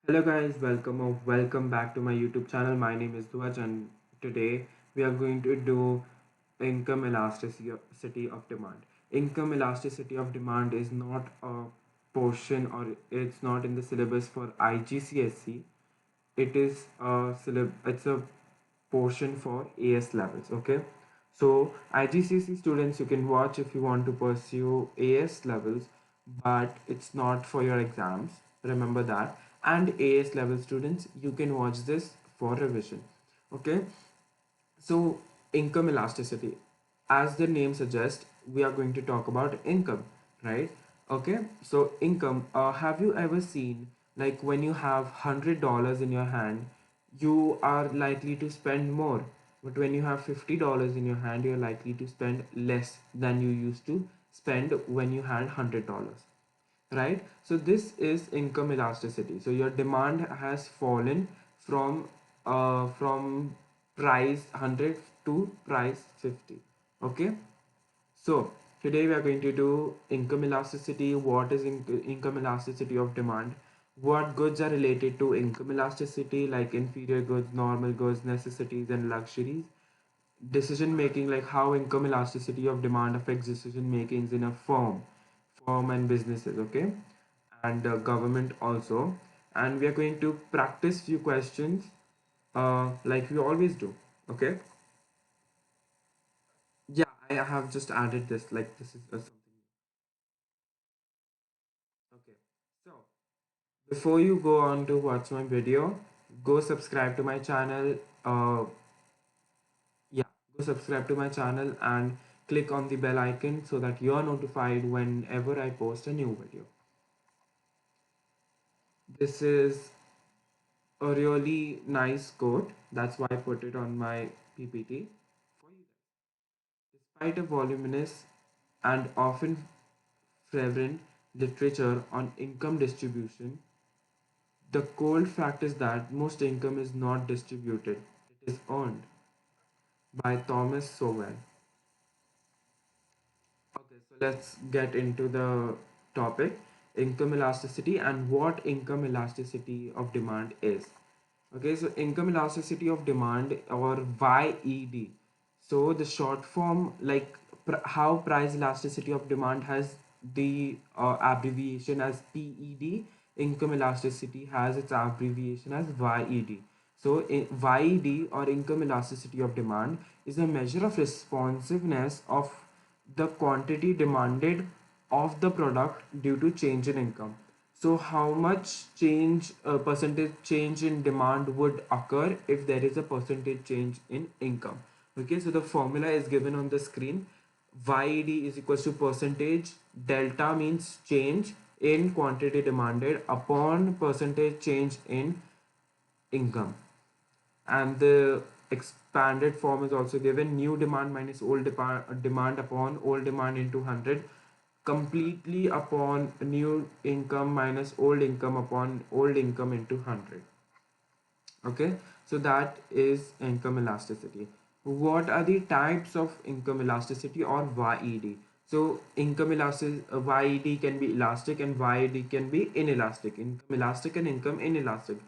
Hello guys, welcome back to my YouTube channel. My name is Dwaj and today we are going to do income elasticity of demand. Income elasticity of demand is not a portion or it's not in the syllabus for IGCSE. It's a portion for AS levels, okay? So IGCSE students you can watch if you want to pursue AS levels, but it's not for your exams. Remember that. And AS level students, you can watch this for revision. Okay, so income elasticity, as the name suggests, we are going to talk about income, right? Okay, so income. Have you ever seen like when you have $100 in your hand, you are likely to spend more, but when you have $50 in your hand, you're likely to spend less than you used to spend when you had $100, right? So this is income elasticity. So your demand has fallen from price 100 to price 50. Okay, so today we are going to do income elasticity. What is income elasticity of demand? What goods are related to income elasticity, like inferior goods, normal goods, necessities and luxuries? Decision making, like how income elasticity of demand affects decision makings in a firm and businesses, okay, and government also. And we are going to practice few questions like we always do, okay. Yeah, I have just added this, like this is something. Okay, so before you go on to watch my video, go subscribe to my channel. Yeah, go subscribe to my channel and click on the bell icon so that you're notified whenever I post a new video. This is a really nice quote. That's why I put it on my PPT for you guys. Despite a voluminous and often fervent literature on income distribution, the cold fact is that most income is not distributed, it is earned, by Thomas Sowell. Okay, so let's get into the topic, income elasticity and what income elasticity of demand is. Okay, so income elasticity of demand, or YED. So the short form, like how price elasticity of demand has the abbreviation as PED, income elasticity has its abbreviation as YED. So YED, or income elasticity of demand, is a measure of responsiveness of the quantity demanded of the product due to change in income. So how much change, percentage change in demand would occur if there is a percentage change in income? Okay, so the formula is given on the screen. YED is equals to percentage, delta means change in quantity demanded upon percentage change in income, and the expanded form is also given: new demand minus demand upon old demand into 100, completely upon new income minus old income upon old income into 100. Okay, so that is income elasticity. What are the types of income elasticity, or YED? So income elastic, YED can be elastic and YED can be inelastic. Income elastic and income inelastic.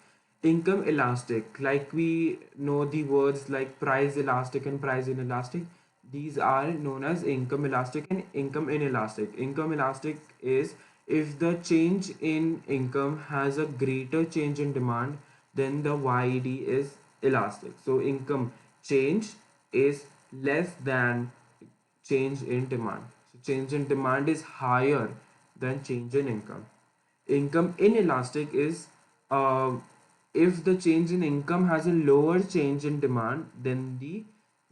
Income elastic, like we know the words like price elastic and price inelastic, these are known as income elastic and income inelastic. Income elastic is if the change in income has a greater change in demand, then the YED is elastic. So income change is less than change in demand. So change in demand is higher than change in income. Income inelastic is uh, if the change in income has a lower change in demand, then the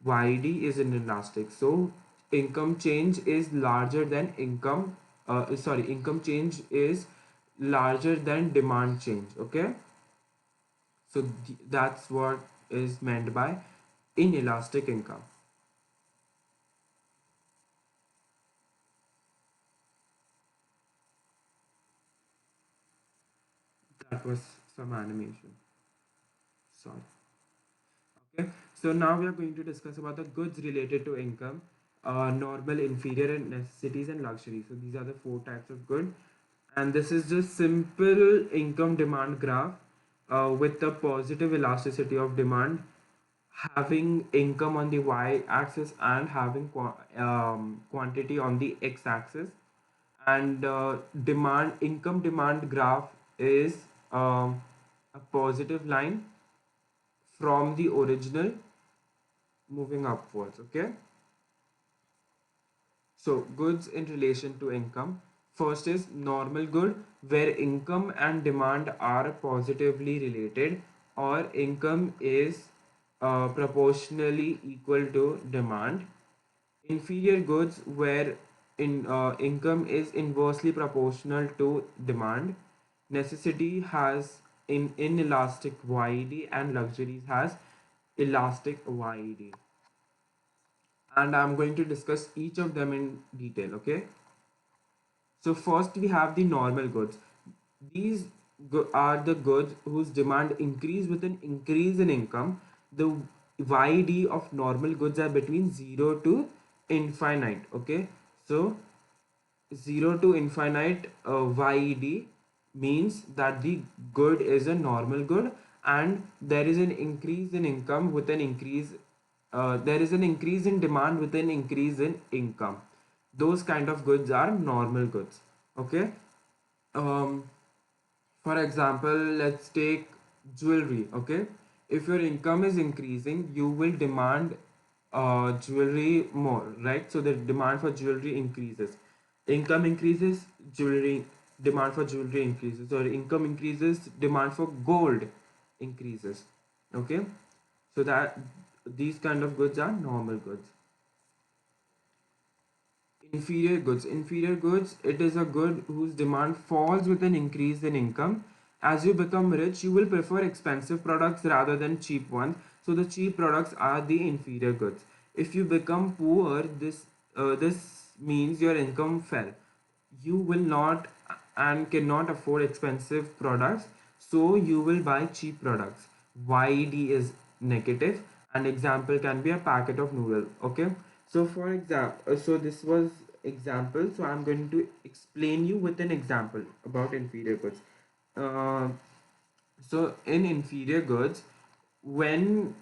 YD is inelastic. So income change is larger than income change is larger than demand change. Okay, so that's what is meant by inelastic income. That was some animation. Sorry. Okay, so now we are going to discuss about the goods related to income, normal, inferior, and necessities and luxury. So these are the four types of good, and this is just simple income demand graph. with the positive elasticity of demand, having income on the y-axis and having quantity on the x-axis. And demand income demand graph is a positive line from the original moving upwards. Okay, so goods in relation to income. First is normal good, where income and demand are positively related, or income is proportionally equal to demand. Inferior goods, where income is inversely proportional to demand. Necessity has in inelastic YED, and luxuries has elastic YED. And I'm going to discuss each of them in detail. Okay, so first we have the normal goods. These are the goods whose demand increase with an increase in income. The YD of normal goods are between 0 to infinite. Okay, so 0 to infinite YED means that the good is a normal good, and there is an increase in income with an increase, there is an increase in demand with an increase in income. Those kind of goods are normal goods. Okay, um, for example, let's take jewelry. Okay, if your income is increasing, you will demand jewelry more, right? So the demand for jewelry increases. Income increases, jewelry demand for jewelry increases, or income increases, demand for gold increases. Okay, so that these kind of goods are normal goods. Inferior goods, it is a good whose demand falls with an increase in income. As you become rich, you will prefer expensive products rather than cheap ones. So the cheap products are the inferior goods. If you become poor, this means your income fell. You will not and cannot afford expensive products, so you will buy cheap products. YD is negative. An example can be a packet of noodle. Okay, so for example, so this was example, so I'm going to explain you with an example about inferior goods. uh, so in inferior goods, when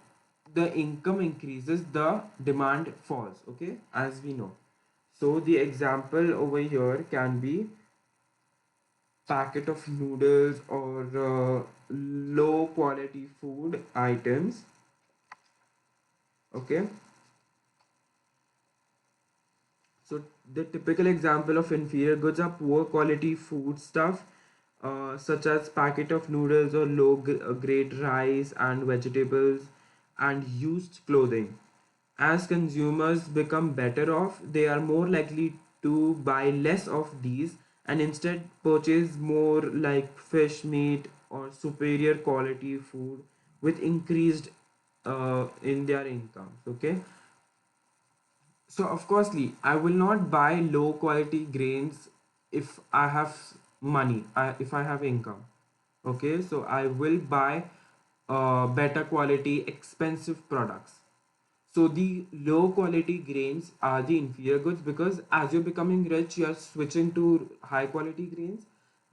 the income increases, the demand falls. Okay, as we know. So the example over here can be packet of noodles or low quality food items. Okay, so the typical example of inferior goods are poor quality food stuff, such as packet of noodles or grade rice and vegetables, and used clothing. As consumers become better off, they are more likely to buy less of these and instead purchase more like fish, meat, or superior quality food with increased in their incomes. Okay, so of course, I will not buy low quality grains if I have money, if I have income. Okay, so I will buy better quality, expensive products. So the low quality grains are the inferior goods, because as you're becoming rich, you are switching to high quality grains,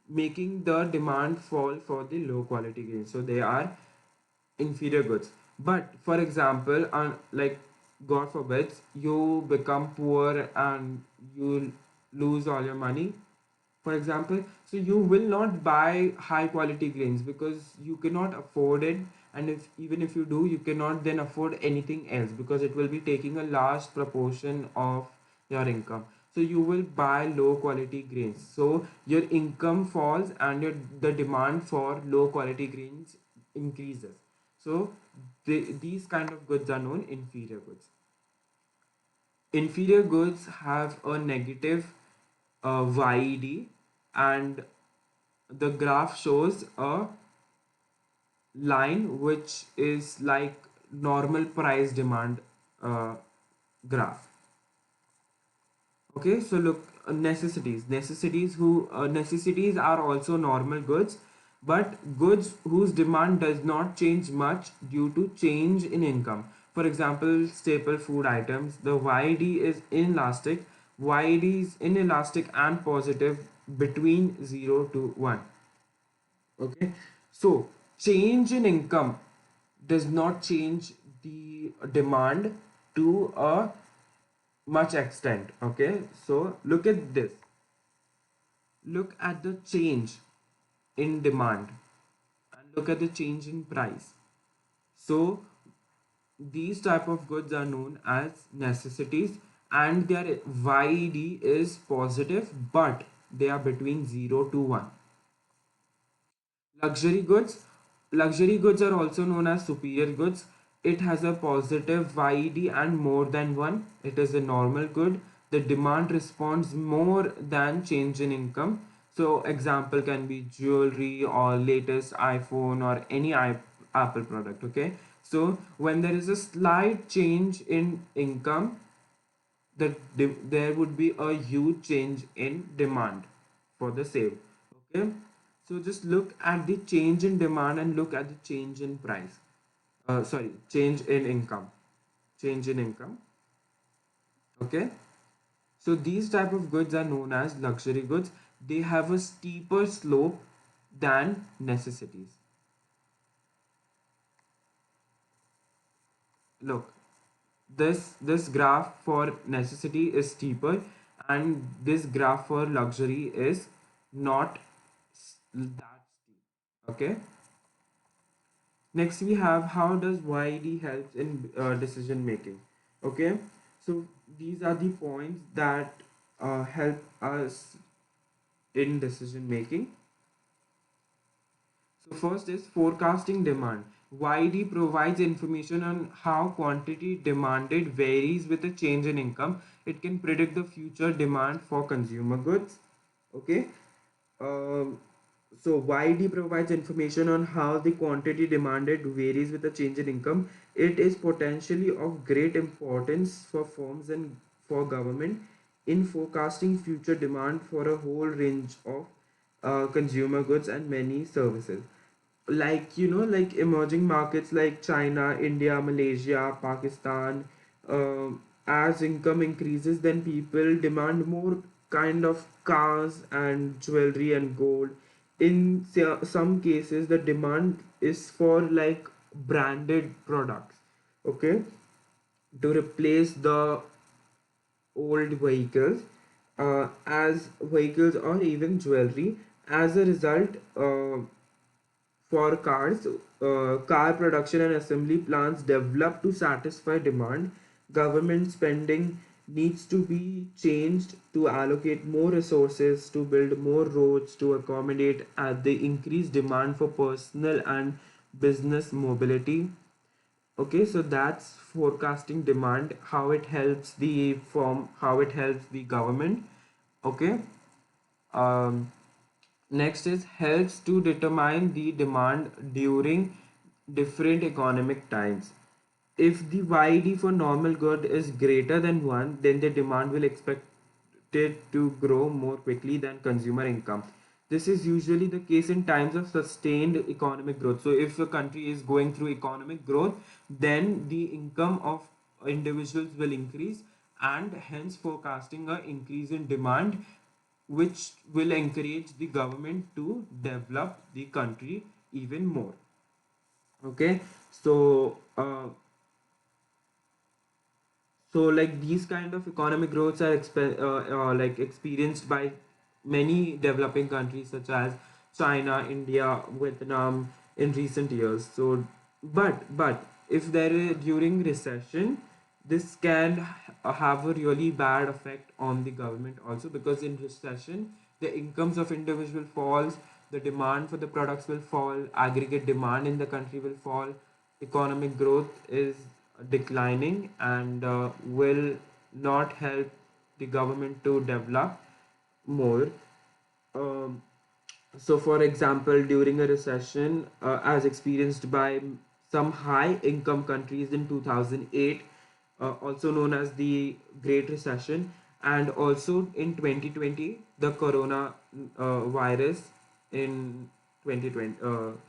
making the demand fall for the low quality grains. So they are inferior goods. But for example, like God forbid, you become poor and you lose all your money, for example, so you will not buy high quality grains because you cannot afford it. And if even if you do, you cannot then afford anything else because it will be taking a large proportion of your income. So you will buy low quality grains, so your income falls and the demand for low quality grains increases. So these kind of goods are known inferior goods. Inferior goods have a negative YED, and the graph shows a line which is like normal price demand uh, graph. Okay, so look, necessities are also normal goods, but goods whose demand does not change much due to change in income. For example, staple food items, the YD is inelastic. YD is inelastic and positive between 0 to 1. Okay, so change in income does not change the demand to a much extent. Okay, so look at this. Look at the change in demand and look at the change in price. So these type of goods are known as necessities, and their YED is positive, but they are between 0 to 1. Luxury goods. Luxury goods are also known as superior goods. It has a positive YED and more than one. It is a normal good. The demand responds more than change in income. So example can be jewelry or latest iPhone or any Apple product. Okay. So when there is a slight change in income, there would be a huge change in demand for the same. Okay, so just look at the change in demand and look at the change in price. Sorry, change in income. Change in income. Okay, so these type of goods are known as luxury goods. They have a steeper slope than necessities. Look, this graph for necessity is steeper, and this graph for luxury is not that steep. Okay, next we have how does YD helps in decision making. Okay, so these are the points that help us in decision making. So first is forecasting demand. YD provides information on how quantity demanded varies with a change in income. It can predict the future demand for consumer goods. Okay. Um, so YD provides information on how the quantity demanded varies with a change in income. It is potentially of great importance for firms and for government in forecasting future demand for a whole range of consumer goods and many services. Like, like emerging markets like China, India, Malaysia, Pakistan, as income increases, then people demand more kind of cars and jewelry and gold. In some cases the demand is for like branded products. Okay, to replace the old vehicles, as vehicles or even jewelry. As a result, for cars, car production and assembly plants developed to satisfy demand. Government spending needs to be changed to allocate more resources to build more roads to accommodate the increased demand for personal and business mobility. Okay, so that's forecasting demand, how it helps the firm, how it helps the government. Okay. Um, Next is helps to determine the demand during different economic times. If the YD for normal good is greater than 1, then the demand will expected to grow more quickly than consumer income. This is usually the case in times of sustained economic growth. So if a country is going through economic growth, then the income of individuals will increase, and hence forecasting a increase in demand, which will encourage the government to develop the country even more. Okay, so like these kind of economic growths are like experienced by many developing countries such as China, India, Vietnam in recent years. So, but if there is during recession, this can have a really bad effect on the government also, because in recession the incomes of individual falls, the demand for the products will fall, aggregate demand in the country will fall, economic growth is declining, and will not help the government to develop more. Um, so, for example, during a recession, as experienced by some high income countries in 2008, also known as the Great Recession, and also in 2020, the Corona virus in 2020.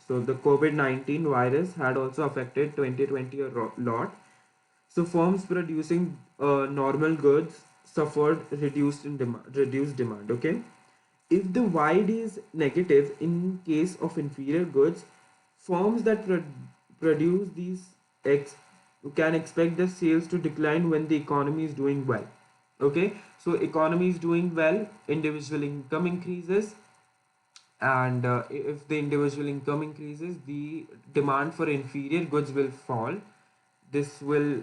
So, the COVID-19 virus had also affected 2020 a lot. So firms producing normal goods suffered reduced demand. Okay, if the YD is negative in case of inferior goods, Firms that produce these ex- can expect the sales to decline when the economy is doing well. Okay, so economy is doing well, individual income increases, and if the individual income increases, the demand for inferior goods will fall. This will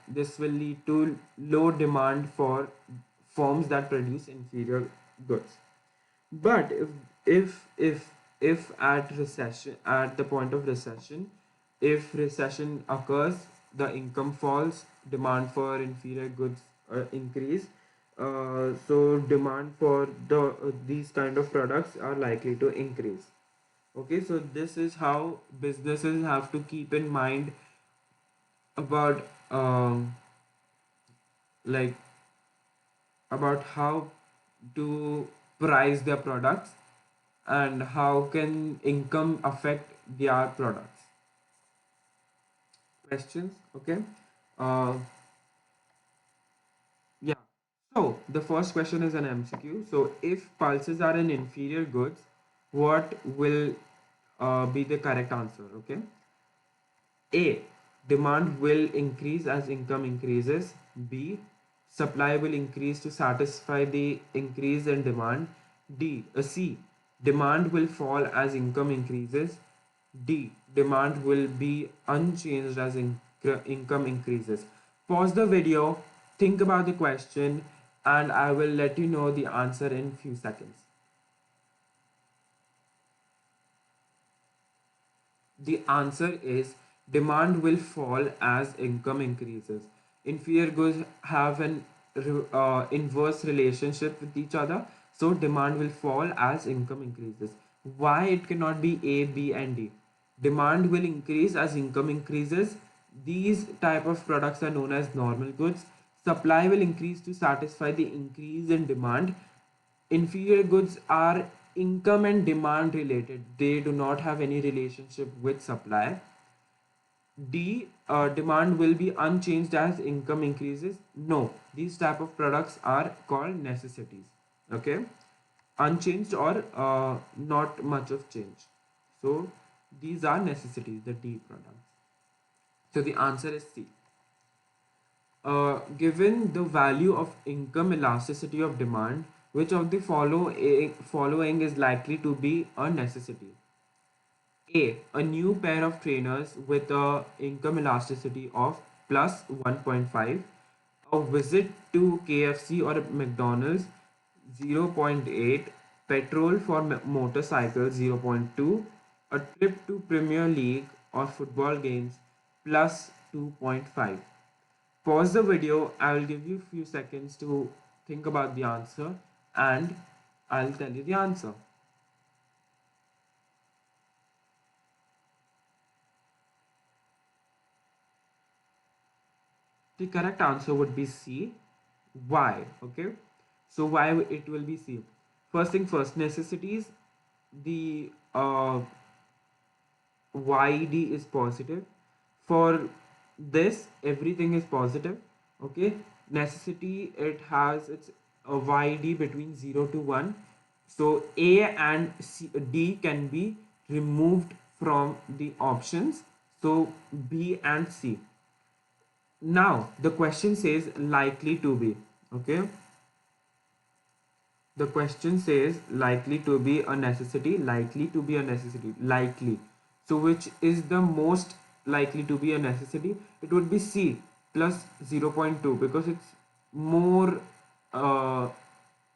this will lead to low demand for firms that produce inferior goods. But if at recession, at the point of recession, if recession occurs, the income falls, demand for inferior goods increase. So demand for these kind of products are likely to increase. Okay, so this is how businesses have to keep in mind about like about how to price their products and how can income affect their products. Questions? Okay. uh, yeah, so the first question is an MCQ. So if pulses are in inferior goods, what will be the correct answer? Okay. A. Demand will increase as income increases. B. Supply will increase to satisfy the increase in demand. C. Demand will fall as income increases. D. Demand will be unchanged as income increases. Pause the video, think about the question, and I will let you know the answer in few seconds. The answer is demand will fall as income increases. Inferior goods have an inverse relationship with each other, so demand will fall as income increases. Why it cannot be A, B, and D? Demand will increase as income increases. These type of products are known as normal goods. Supply will increase to satisfy the increase in demand. Inferior goods are income and demand related, they do not have any relationship with supply. D. Demand will be unchanged as income increases. No, these type of products are called necessities. Okay, unchanged or not much of change. So these are necessities, the D products. So the answer is C. Given the value of income elasticity of demand, which of the following is likely to be a necessity? A. A new pair of trainers with a income elasticity of plus 1.5. A visit to KFC or McDonald's 0. 0.8. Petrol for motorcycles 0. 0.2. A trip to Premier League or football games plus 2.5. Pause the video. I will give you a few seconds to think about the answer and I'll tell you the answer. The correct answer would be C. Why? Okay. So why it will be C? First thing first, necessities. The YD is positive. For this, everything is positive. Okay. Necessity, it has its YD between 0 to 1. So A and D can be removed from the options. So B and C. Now the question says likely to be. Okay. The question says likely to be a necessity, likely to be a necessity, likely. So which is the most likely to be a necessity? It would be C plus 0. 0.2 because it's more uh,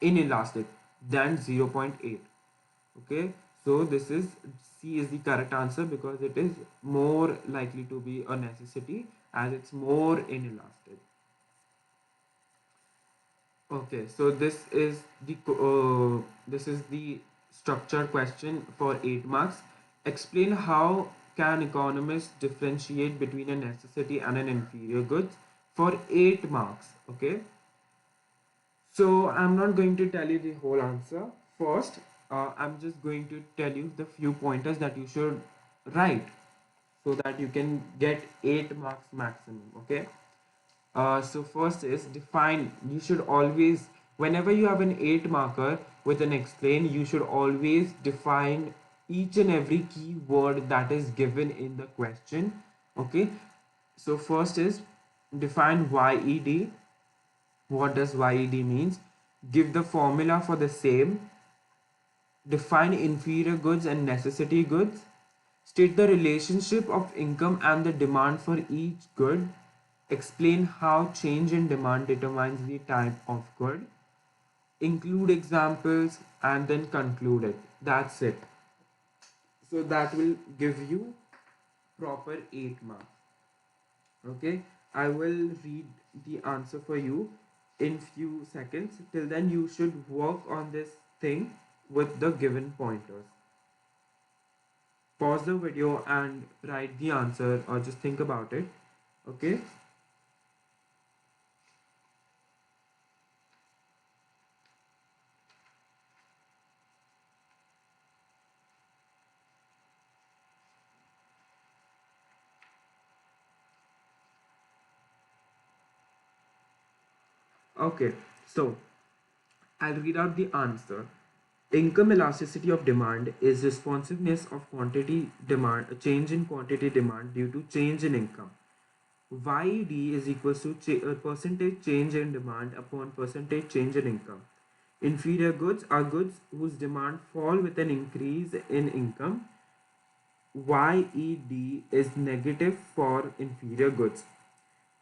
inelastic than 0. 0.8. Okay, so this is C is the correct answer because it is more likely to be a necessity as it's more inelastic. Okay, so this is the structured question for 8 marks. Explain how can economists differentiate between a necessity and an inferior goods for 8 marks. Okay, so I'm not going to tell you the whole answer. First, I'm just going to tell you the few pointers that you should write so that you can get 8 marks maximum. Okay. So first is define. You should always, whenever you have an 8 marker with an explain, you should always define each and every key word that is given in the question. Okay, so first is define YED. What does YED means? Give the formula for the same. Define inferior goods and necessity goods. State the relationship of income and the demand for each good. Explain how change in demand determines the type of good. Include examples and then conclude it. That's it. So that will give you proper 8 marks. Okay, I will read the answer for you in few seconds. Till then you should work on this thing with the given pointers. Pause the video and write the answer or just think about it. Okay. Okay, so I'll read out the answer. Income elasticity of demand is responsiveness of quantity demand, a change in quantity demand due to change in income. YED is equals to percentage change in demand upon percentage change in income. Inferior goods are goods whose demand fall with an increase in income. YED is negative for inferior goods.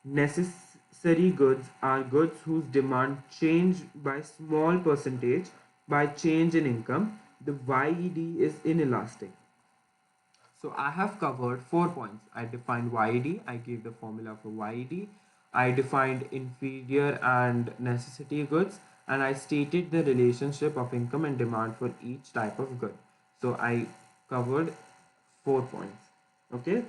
Necessary goods are goods whose demand change by small percentage by change in income. The YED is inelastic. So I have covered 4 points. I defined YED, I gave the formula for YED, I defined inferior and necessity goods, and I stated the relationship of income and demand for each type of good. So I covered 4 points. Okay.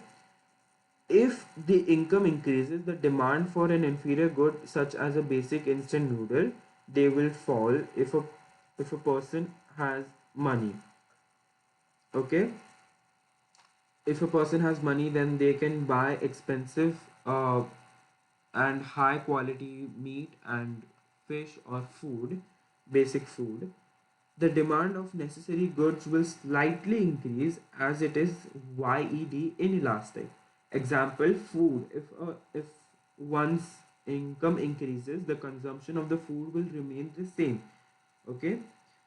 If the income increases, the demand for an inferior good such as a basic instant noodle, they will fall if a person has money. Okay, if a person has money, then they can buy expensive and high quality meat and fish or food, basic food. The demand of necessary goods will slightly increase as it is YED inelastic. Example, food. If one's income increases, the consumption of the food will remain the same. Okay,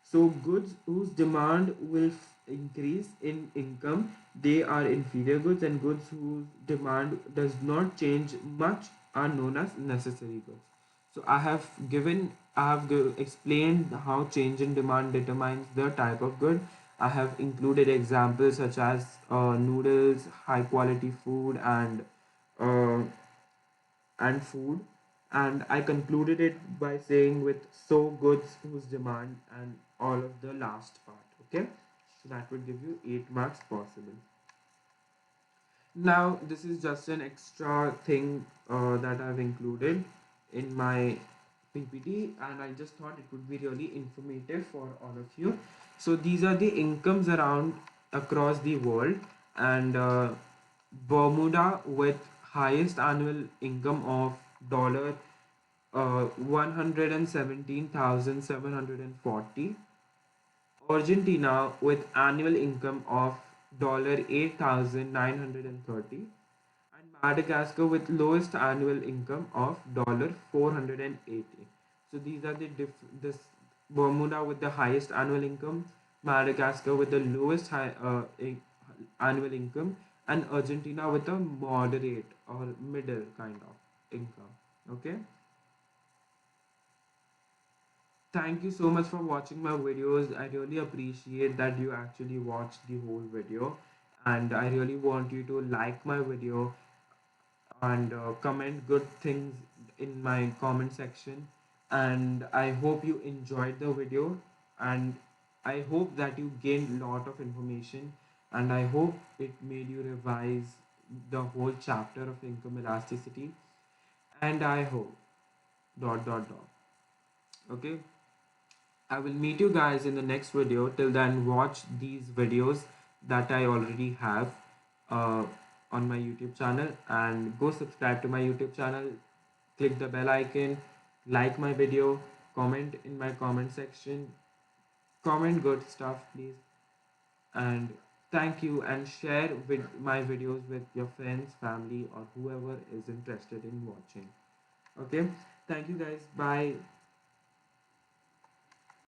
so goods whose demand will increase in income, they are inferior goods, and goods whose demand does not change much are known as necessary goods. So I have explained how change in demand determines the type of good. I have included examples such as noodles, high quality food, uh, and food. And I concluded it by saying with so goods whose demand and all of the last part. Okay, so that would give you 8 marks possible. Now this is just an extra thing that I've included in my PPT, and I just thought it would be really informative for all of you. So these are the incomes around across the world, and Bermuda with highest annual income of dollar 117,740. Argentina with annual income of dollar 8,930, and Madagascar with lowest annual income of dollar 480. So these are this Bermuda with the highest annual income, Madagascar with the lowest annual income, and Argentina with a moderate or middle kind of income. Okay. Thank you so much for watching my videos. I really appreciate that you actually watched the whole video, and I really want you to like my video and comment good things in my comment section. And I hope you enjoyed the video, and I hope that you gained a lot of information, and I hope it made you revise the whole chapter of income elasticity. And I hope dot dot dot. Okay, I will meet you guys in the next video. Till then, watch these videos that I already have uh, on my YouTube channel, and go subscribe to my YouTube channel. Click the bell icon, like my video, comment in my comment section, comment good stuff, please. And thank you, and share with my videos with your friends, family, or whoever is interested in watching. Okay, thank you guys. Bye.